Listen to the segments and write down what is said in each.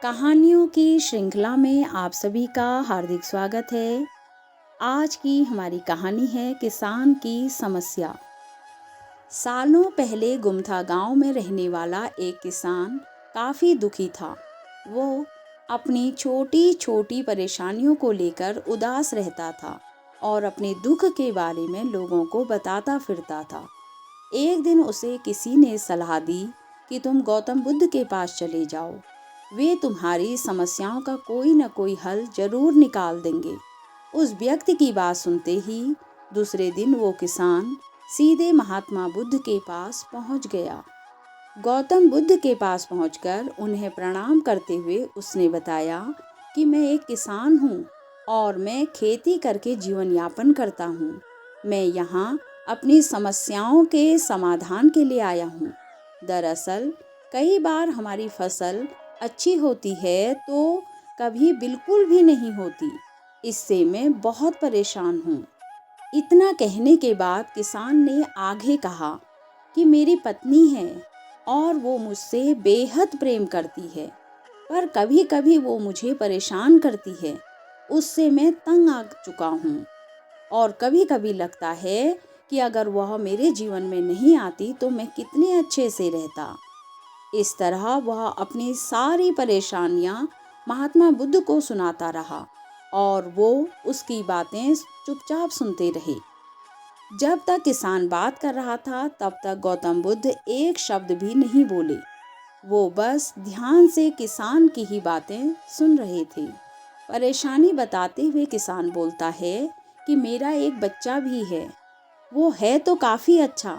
कहानियों की श्रृंखला में आप सभी का हार्दिक स्वागत है। आज की हमारी कहानी है किसान की समस्या। सालों पहले गुमथा गांव में रहने वाला एक किसान काफ़ी दुखी था। वो अपनी छोटी छोटी परेशानियों को लेकर उदास रहता था और अपने दुख के बारे में लोगों को बताता फिरता था। एक दिन उसे किसी ने सलाह दी कि तुम गौतम बुद्ध के पास चले जाओ, वे तुम्हारी समस्याओं का कोई न कोई हल जरूर निकाल देंगे। उस व्यक्ति की बात सुनते ही दूसरे दिन वो किसान सीधे महात्मा बुद्ध के पास पहुंच गया। गौतम बुद्ध के पास पहुंचकर उन्हें प्रणाम करते हुए उसने बताया कि मैं एक किसान हूँ और मैं खेती करके जीवन यापन करता हूँ। मैं यहाँ अपनी समस्याओं के समाधान के लिए आया हूँ। दरअसल कई बार हमारी फसल अच्छी होती है तो कभी बिल्कुल भी नहीं होती। इससे मैं बहुत परेशान हूँ। इतना कहने के बाद किसान ने आगे कहा कि मेरी पत्नी है और वो मुझसे बेहद प्रेम करती है, पर कभी कभी वो मुझे परेशान करती है। उससे मैं तंग आ चुका हूँ और कभी कभी लगता है कि अगर वह मेरे जीवन में नहीं आती तो मैं कितने अच्छे से रहता। इस तरह वह अपनी सारी परेशानियां महात्मा बुद्ध को सुनाता रहा और वो उसकी बातें चुपचाप सुनते रहे। जब तक किसान बात कर रहा था तब तक गौतम बुद्ध एक शब्द भी नहीं बोले। वो बस ध्यान से किसान की ही बातें सुन रहे थे। परेशानी बताते हुए किसान बोलता है कि मेरा एक बच्चा भी है। वो है तो काफ़ी अच्छा,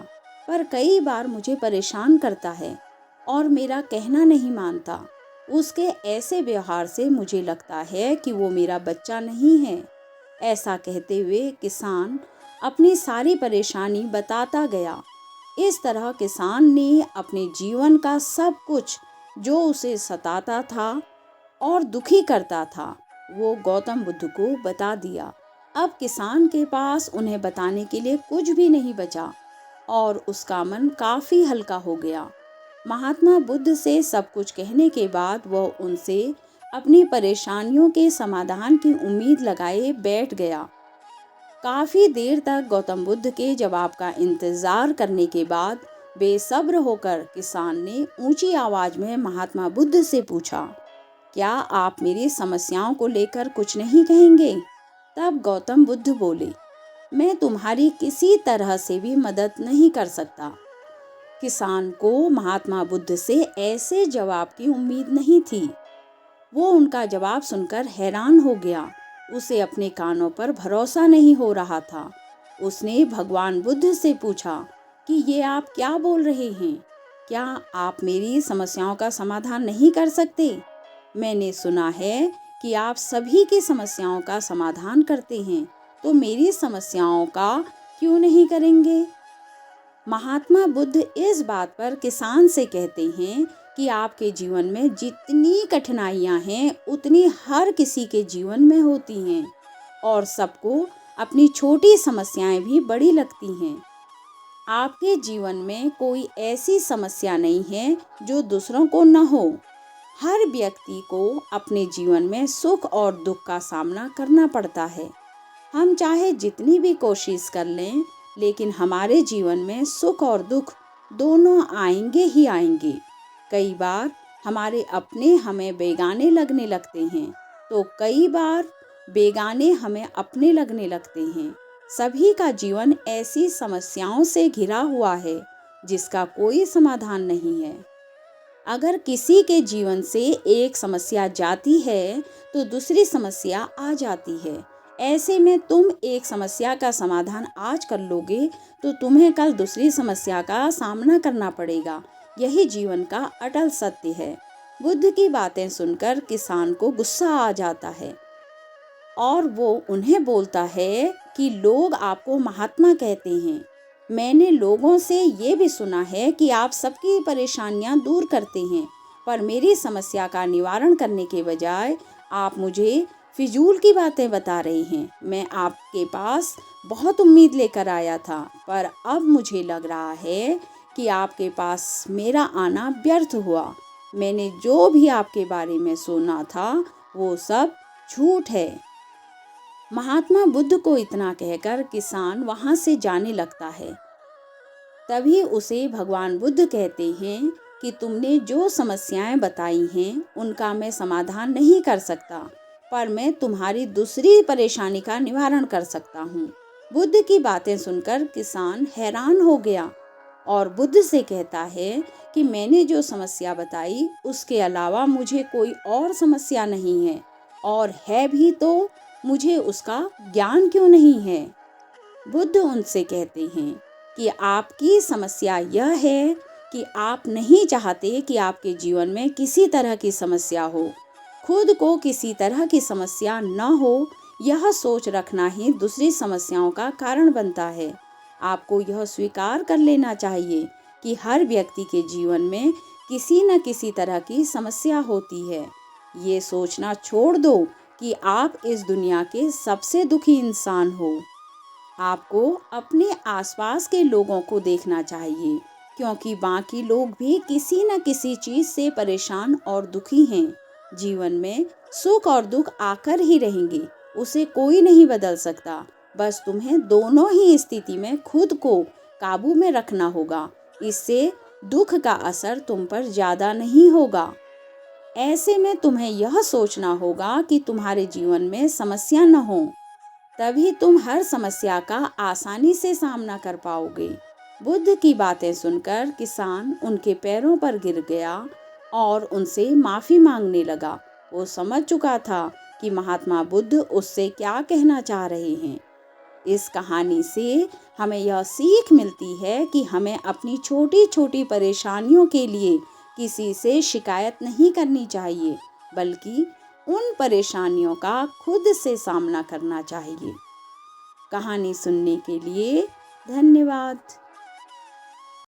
पर कई बार मुझे परेशान करता है और मेरा कहना नहीं मानता। उसके ऐसे व्यवहार से मुझे लगता है कि वो मेरा बच्चा नहीं है। ऐसा कहते हुए किसान अपनी सारी परेशानी बताता गया। इस तरह किसान ने अपने जीवन का सब कुछ जो उसे सताता था और दुखी करता था वो गौतम बुद्ध को बता दिया। अब किसान के पास उन्हें बताने के लिए कुछ भी नहीं बचा और उसका मन काफ़ी हल्का हो गया। महात्मा बुद्ध से सब कुछ कहने के बाद वह उनसे अपनी परेशानियों के समाधान की उम्मीद लगाए बैठ गया। काफ़ी देर तक गौतम बुद्ध के जवाब का इंतज़ार करने के बाद बेसब्र होकर किसान ने ऊंची आवाज़ में महात्मा बुद्ध से पूछा, क्या आप मेरी समस्याओं को लेकर कुछ नहीं कहेंगे? तब गौतम बुद्ध बोले, मैं तुम्हारी किसी तरह से भी मदद नहीं कर सकता। किसान को महात्मा बुद्ध से ऐसे जवाब की उम्मीद नहीं थी। वो उनका जवाब सुनकर हैरान हो गया। उसे अपने कानों पर भरोसा नहीं हो रहा था। उसने भगवान बुद्ध से पूछा कि ये आप क्या बोल रहे हैं? क्या आप मेरी समस्याओं का समाधान नहीं कर सकते? मैंने सुना है कि आप सभी की समस्याओं का समाधान करते हैं, तो मेरी समस्याओं का क्यों नहीं करेंगे? महात्मा बुद्ध इस बात पर किसान से कहते हैं कि आपके जीवन में जितनी कठिनाइयां हैं उतनी हर किसी के जीवन में होती हैं और सबको अपनी छोटी समस्याएं भी बड़ी लगती हैं। आपके जीवन में कोई ऐसी समस्या नहीं है जो दूसरों को न हो। हर व्यक्ति को अपने जीवन में सुख और दुख का सामना करना पड़ता है। हम चाहे जितनी भी कोशिश कर लें, लेकिन हमारे जीवन में सुख और दुख दोनों आएंगे ही आएंगे। कई बार हमारे अपने हमें बेगाने लगने लगते हैं, तो कई बार बेगाने हमें अपने लगने लगते हैं। सभी का जीवन ऐसी समस्याओं से घिरा हुआ है जिसका कोई समाधान नहीं है। अगर किसी के जीवन से एक समस्या जाती है तो दूसरी समस्या आ जाती है। ऐसे में तुम एक समस्या का समाधान आज कर लोगे तो तुम्हें कल दूसरी समस्या का सामना करना पड़ेगा। यही जीवन का अटल सत्य है। बुद्ध की बातें सुनकर किसान को गुस्सा आ जाता है और वो उन्हें बोलता है कि लोग आपको महात्मा कहते हैं। मैंने लोगों से ये भी सुना है कि आप सबकी परेशानियां दूर करते हैं, पर मेरी समस्या का निवारण करने के बजाय आप मुझे फिजूल की बातें बता रहे हैं। मैं आपके पास बहुत उम्मीद लेकर आया था, पर अब मुझे लग रहा है कि आपके पास मेरा आना व्यर्थ हुआ। मैंने जो भी आपके बारे में सुना था वो सब झूठ है। महात्मा बुद्ध को इतना कहकर किसान वहां से जाने लगता है। तभी उसे भगवान बुद्ध कहते हैं कि तुमने जो समस्याएं बताई हैं उनका मैं समाधान नहीं कर सकता, पर मैं तुम्हारी दूसरी परेशानी का निवारण कर सकता हूँ। बुद्ध की बातें सुनकर किसान हैरान हो गया और बुद्ध से कहता है कि मैंने जो समस्या बताई उसके अलावा मुझे कोई और समस्या नहीं है, और है भी तो मुझे उसका ज्ञान क्यों नहीं है। बुद्ध उनसे कहते हैं कि आपकी समस्या यह है कि आप नहीं चाहते कि आपके जीवन में किसी तरह की समस्या हो। खुद को किसी तरह की समस्या न हो, यह सोच रखना ही दूसरी समस्याओं का कारण बनता है। आपको यह स्वीकार कर लेना चाहिए कि हर व्यक्ति के जीवन में किसी न किसी तरह की समस्या होती है। ये सोचना छोड़ दो कि आप इस दुनिया के सबसे दुखी इंसान हो। आपको अपने आसपास के लोगों को देखना चाहिए, क्योंकि बाकी लोग भी किसी न किसी चीज से परेशान और दुखी हैं। जीवन में सुख और दुख आकर ही रहेंगे, उसे कोई नहीं बदल सकता। बस तुम्हें दोनों ही स्थिति में खुद को काबू में रखना होगा। इससे दुख का असर तुम पर ज्यादा नहीं होगा। ऐसे में तुम्हें यह सोचना होगा कि तुम्हारे जीवन में समस्या न हो, तभी तुम हर समस्या का आसानी से सामना कर पाओगे। बुद्ध की बातें सुनकर किसान उनके पैरों पर गिर गया और उनसे माफी मांगने लगा। वो समझ चुका था कि महात्मा बुद्ध उससे क्या कहना चाह रहे हैं। इस कहानी से हमें यह सीख मिलती है कि हमें अपनी छोटी छोटी परेशानियों के लिए किसी से शिकायत नहीं करनी चाहिए, बल्कि उन परेशानियों का खुद से सामना करना चाहिए। कहानी सुनने के लिए धन्यवाद।